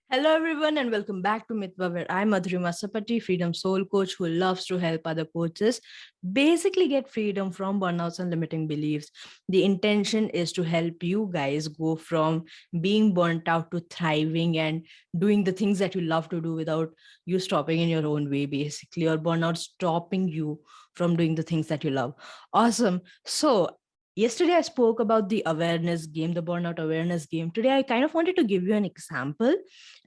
Hello, everyone, and welcome back to Mitwa, where I'm Madhurima Sappatti, freedom soul coach who loves to help other coaches basically get freedom from burnouts and limiting beliefs. The intention is to help you guys go from being burnt out to thriving and doing the things that you love to do without you stopping in your own way, basically, or burnout stopping you from doing the things that you love. Awesome. So, yesterday I spoke about the awareness game, the burnout awareness game. Today, I kind of wanted to give you an example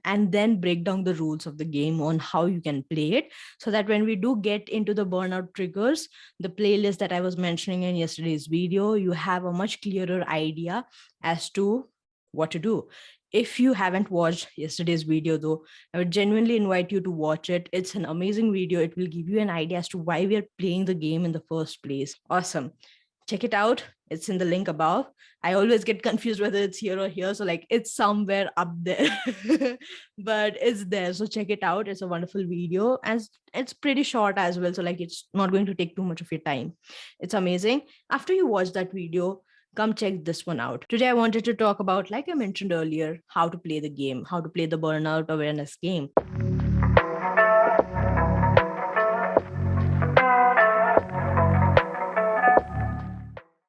and then break down the rules of the game on how you can play it, so that when we do get into the burnout triggers, the playlist that I was mentioning in yesterday's video, you have a much clearer idea as to what to do. If you haven't watched yesterday's video though, I would genuinely invite you to watch it. It's an amazing video. It will give you an idea as to why we are playing the game in the first place. Awesome. Check it out. It's in the link above. I always get confused whether it's here or here. So like it's somewhere up there, but it's there. So check it out. It's a wonderful video and it's pretty short as well. So like it's not going to take too much of your time. It's amazing. After you watch that video, come check this one out. Today, I wanted to talk about, like I mentioned earlier, how to play the game, how to play the burnout awareness game.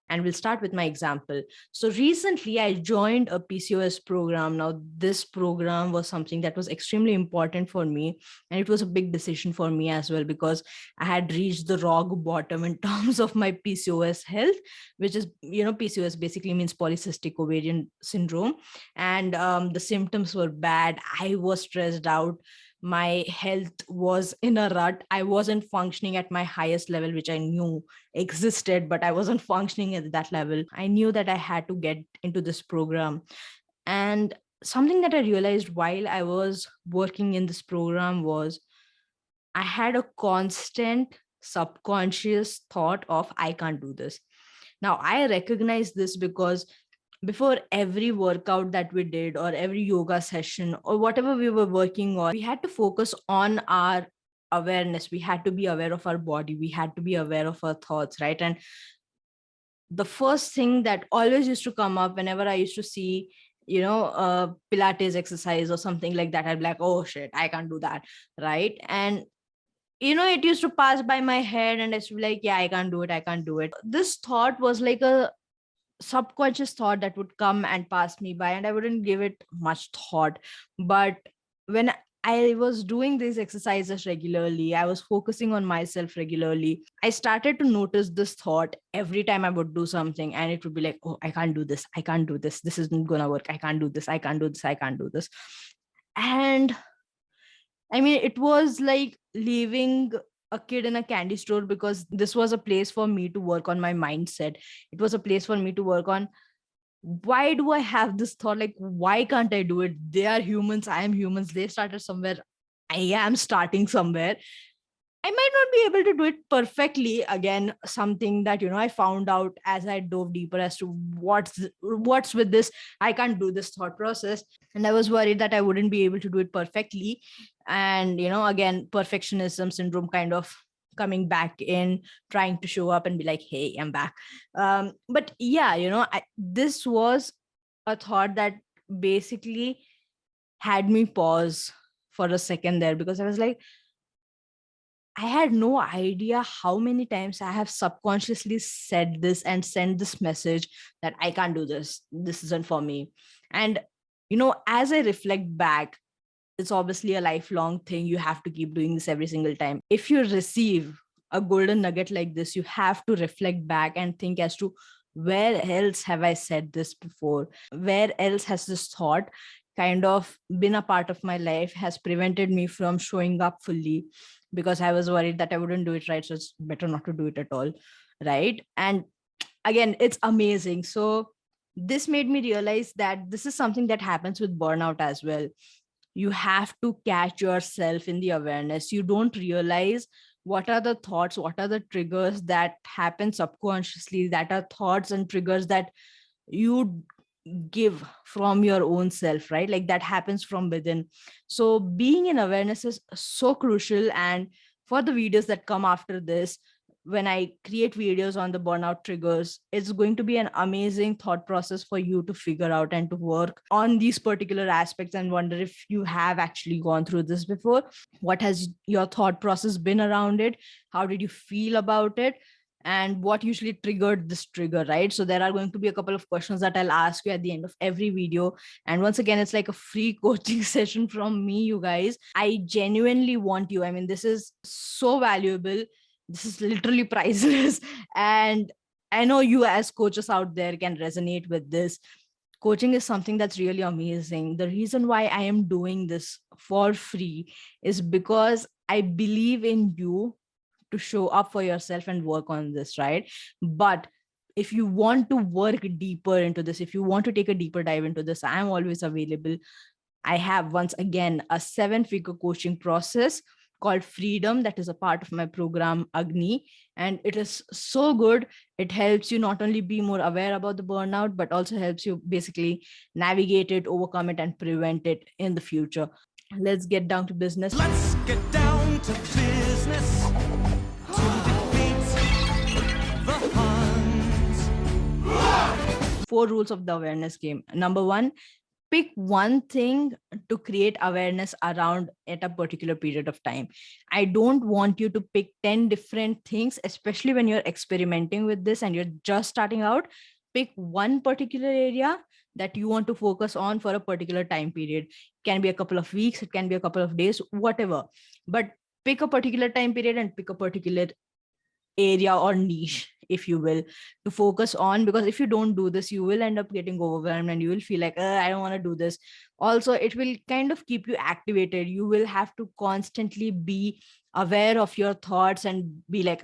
And we'll start with my example. So recently I joined a PCOS program. Now, this program was something that was extremely important for me. And it was a big decision for me as well, because I had reached the rock bottom in terms of my PCOS health, which is, PCOS basically means polycystic ovarian syndrome. And the symptoms were bad. I was stressed out. My health was in a rut. I wasn't functioning at my highest level, which I knew existed, but I wasn't functioning at that level. I knew that I had to get into this program. And something that I realized while I was working in this program was I had a constant subconscious thought of, I can't do this. Now, I recognize this because before every workout that we did, or every yoga session, or whatever we were working on, we had to focus on our awareness. We had to be aware of our body. We had to be aware of our thoughts, right? And the first thing that always used to come up whenever I used to see, Pilates exercise or something like that, I'd be like, oh shit, I can't do that, right? And it used to pass by my head and I used to be like, yeah, I can't do it, I can't do it. This thought was like a subconscious thought that would come and pass me by, and I wouldn't give it much thought. But when I was doing these exercises regularly, I was focusing on myself regularly, I started to notice this thought every time I would do something, and it would be like, oh, I can't do this, I can't do this, this isn't gonna work, I can't do this, I can't do this, I can't do this. And I mean, it was like leaving a kid in a candy store, because this was a place for me to work on my mindset. It was a place for me to work on, why do I have this thought? Like, why can't I do it? They are humans, I am humans. They started somewhere, I am starting somewhere. I might not be able to do it perfectly. Again, something that, I found out as I dove deeper as to what's with this, I can't do this thought process. And I was worried that I wouldn't be able to do it perfectly. And, again, perfectionism syndrome kind of coming back in, trying to show up and be like, hey, I'm back. But yeah, this was a thought that basically had me pause for a second there, because I was like, I had no idea how many times I have subconsciously said this and sent this message that I can't do this. This isn't for me. And, as I reflect back, it's obviously a lifelong thing. You have to keep doing this every single time. If you receive a golden nugget like this, you have to reflect back and think as to, where else have I said this before? Where else has this thought kind of been a part of my life, has prevented me from showing up fully, because I was worried that I wouldn't do it right. So it's better not to do it at all. Right. And again, it's amazing. So this made me realize that this is something that happens with burnout as well. You have to catch yourself in the awareness. You don't realize what are the thoughts, what are the triggers that happen subconsciously, that are thoughts and triggers that you give from your own self, right? Like that happens from within. So being in awareness is so crucial. And for the videos that come after this, when I create videos on the burnout triggers, it's going to be an amazing thought process for you to figure out and to work on these particular aspects and wonder if you have actually gone through this before. What has your thought process been around it? How did you feel about it? And what usually triggered this trigger, right? So there are going to be a couple of questions that I'll ask you at the end of every video. And once again, it's like a free coaching session from me, you guys. I genuinely want you. I mean, this is so valuable. This is literally priceless. And I know you as coaches out there can resonate with this. Coaching is something that's really amazing. The reason why I am doing this for free is because I believe in you to show up for yourself and work on this, right? But if you want to work deeper into this, if you want to take a deeper dive into this, I'm always available. I have, once again, a 7-figure coaching process called Freedom that is a part of my program AGNI, and it is so good. It helps you not only be more aware about the burnout, but also helps you basically navigate it, overcome it, and prevent it in the future. Let's get down to business. Let's get down to business to defeat the Huns. 4 rules of the awareness game. Number 1, pick one thing to create awareness around at a particular period of time. I don't want you to pick 10 different things, especially when you're experimenting with this and you're just starting out. Pick one particular area that you want to focus on for a particular time period. It can be a couple of weeks, it can be a couple of days, whatever. But pick a particular time period and pick a particular area or niche, if you will, to focus on. Because if you don't do this, you will end up getting overwhelmed and you will feel like, I don't want to do this. Also, it will kind of keep you activated. You will have to constantly be aware of your thoughts and be like,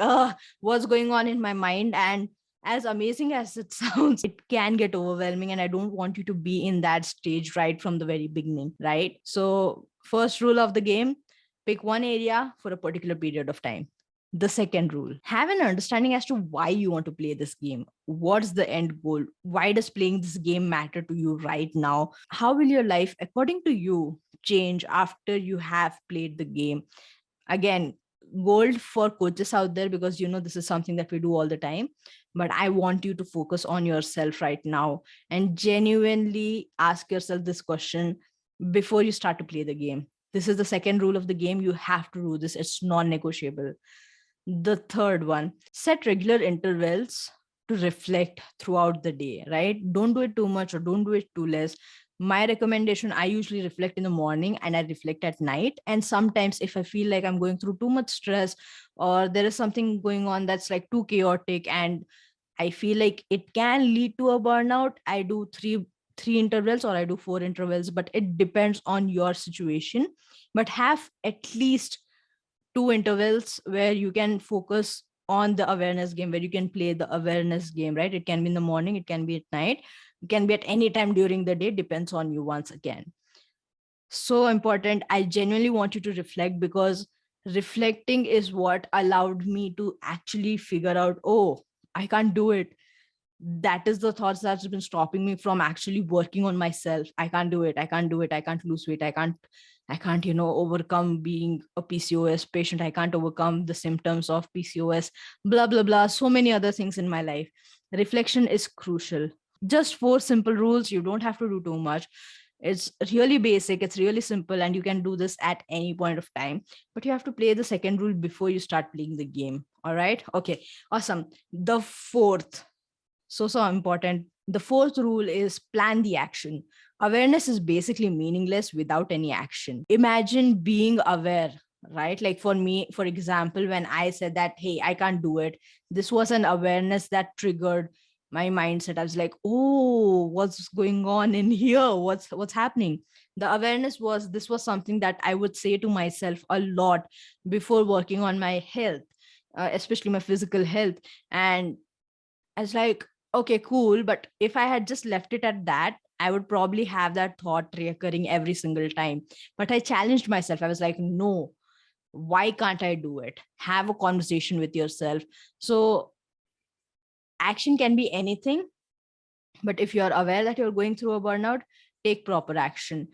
what's going on in my mind? And as amazing as it sounds, it can get overwhelming, and I don't want you to be in that stage right from the very beginning, right? So first rule of the game, pick one area for a particular period of time. The second rule, have an understanding as to why you want to play this game. What's the end goal? Why does playing this game matter to you right now? How will your life, according to you, change after you have played the game? Again, gold for coaches out there, because this is something that we do all the time. But I want you to focus on yourself right now and genuinely ask yourself this question before you start to play the game. This is the second rule of the game. You have to do this. It's non-negotiable. The third one, set regular intervals to reflect throughout the day, right? Don't do it too much or don't do it too less. My recommendation, I usually reflect in the morning and I reflect at night. And sometimes if I feel like I'm going through too much stress or there is something going on that's like too chaotic and I feel like it can lead to a burnout, I do three intervals or I do 4 intervals, but it depends on your situation. But have at least 2 intervals where you can focus on the awareness game, where you can play the awareness game, right? It can be in the morning, it can be at night, it can be at any time during the day, depends on you once again. So important. I genuinely want you to reflect, because reflecting is what allowed me to actually figure out, oh, I can't do it. That is the thoughts that's been stopping me from actually working on myself. I can't do it. I can't do it. I can't lose weight. I can't, overcome being a PCOS patient. I can't overcome the symptoms of PCOS, blah, blah, blah. So many other things in my life. Reflection is crucial. Just 4 simple rules. You don't have to do too much. It's really basic. It's really simple. And you can do this at any point of time, but you have to play the second rule before you start playing the game. All right. Okay. Awesome. The fourth, so important. The fourth rule is plan the action. Awareness is basically meaningless without any action. Imagine being aware, right? Like for me, for example, when I said that, hey, I can't do it, this was an awareness that triggered my mindset. I was like, oh, what's going on in here? What's happening? The awareness was, this was something that I would say to myself a lot before working on my health, especially my physical health. And I was like, okay, cool. But if I had just left it at that, I would probably have that thought reoccurring every single time. But I challenged myself. I was like, no, why can't I do it? Have a conversation with yourself. So action can be anything. But if you're aware that you're going through a burnout, take proper action.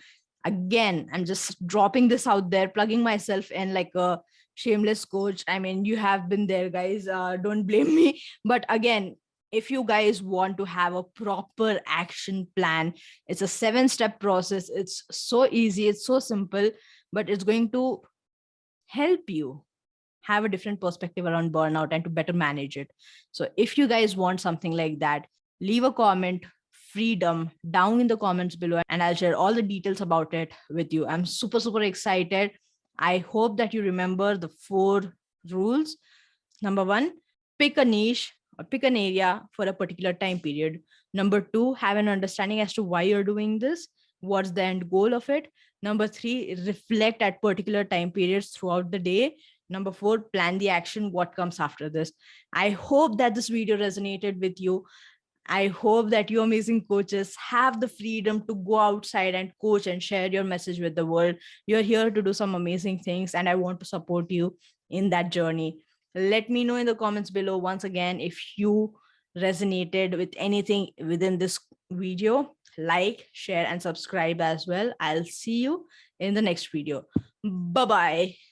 Again, I'm just dropping this out there, plugging myself in like a Shameless coach. I mean, you have been there, guys. Don't blame me. But again, if you guys want to have a proper action plan, it's a 7-step process. It's so easy, it's so simple, but it's going to help you have a different perspective around burnout and to better manage it. So if you guys want something like that, leave a comment, freedom, down in the comments below, and I'll share all the details about it with you. I'm super, super excited. I hope that you remember the 4 rules. Number 1, pick a niche or pick an area for a particular time period. Number 2, have an understanding as to why you're doing this, what's the end goal of it. Number 3, reflect at particular time periods throughout the day. Number 4, plan the action, what comes after this. I hope that this video resonated with you. I hope that you amazing coaches have the freedom to go outside and coach and share your message with the world. You're here to do some amazing things, and I want to support you in that journey. Let me know in the comments below once again if you resonated with anything within this video. Like, share, and subscribe as well. I'll see you in the next video. Bye-bye.